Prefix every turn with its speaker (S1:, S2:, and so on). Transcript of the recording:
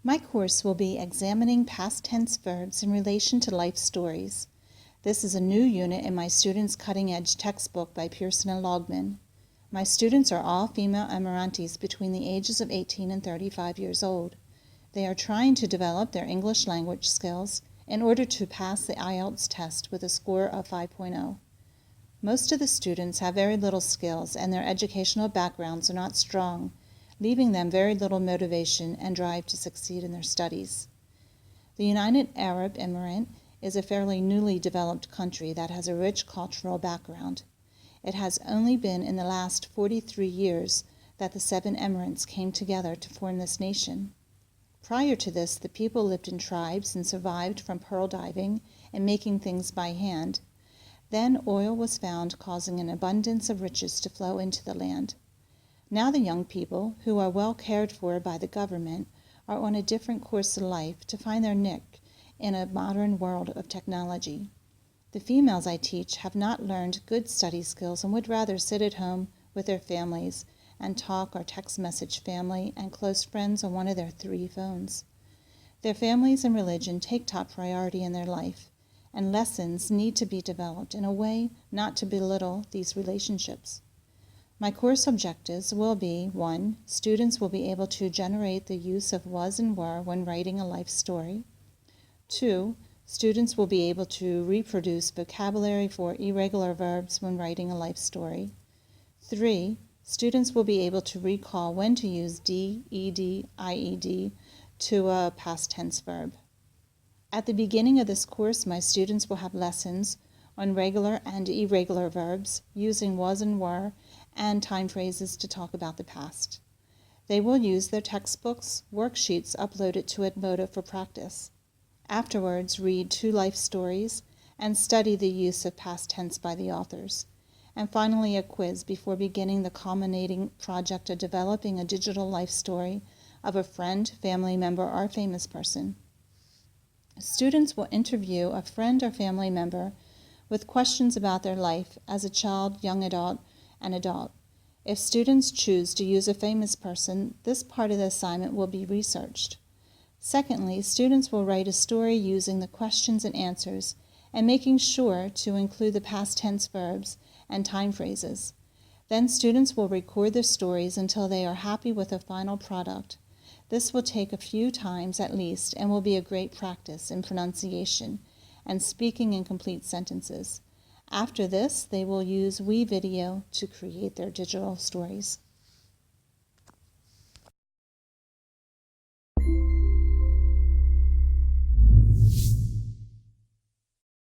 S1: My course will be examining past tense verbs in relation to life stories. This is a new unit in my students' cutting-edge textbook by Pearson and Logman. My students are all female Emirantis between the ages of 18 and 35 years old. They are trying to develop their English language skills in order to pass the IELTS test with a score of 5.0. Most of the students have very little skills and their educational backgrounds are not strong, leaving them very little motivation and drive to succeed in their studies. The United Arab Emirate is a fairly newly developed country that has a rich cultural background. It has only been in the last 43 years that the 7 emirates came together to form this nation. Prior to this, the people lived in tribes and survived from pearl diving and making things by hand. Then oil was found, causing an abundance of riches to flow into the land. Now the young people, who are well cared for by the government, are on a different course of life to find their niche in a modern world of technology. The females I teach have not learned good study skills and would rather sit at home with their families and talk or text message family and close friends on one of their 3 phones. Their families and religion take top priority in their life, and lessons need to be developed in a way not to belittle these relationships. My course objectives will be: 1. Students will be able to generate the use of was and were when writing a life story. 2. Students will be able to reproduce vocabulary for irregular verbs when writing a life story. 3. Students will be able to recall when to use d, ed, ied to a past tense verb. At the beginning of this course, my students will have lessons on regular and irregular verbs, using was and were, and time phrases to talk about the past. They will use their textbooks, worksheets uploaded to Edmodo for practice. Afterwards, read 2 life stories and study the use of past tense by the authors. And finally, a quiz before beginning the culminating project of developing a digital life story of a friend, family member, or famous person. Students will interview a friend or family member with questions about their life as a child, young adult, and adult. If students choose to use a famous person, this part of the assignment will be researched. Secondly, students will write a story using the questions and answers and making sure to include the past tense verbs and time phrases. Then students will record their stories until they are happy with the final product. This will take a few times at least and will be a great practice in pronunciation and speaking in complete sentences. After this, they will use WeVideo to create their digital stories.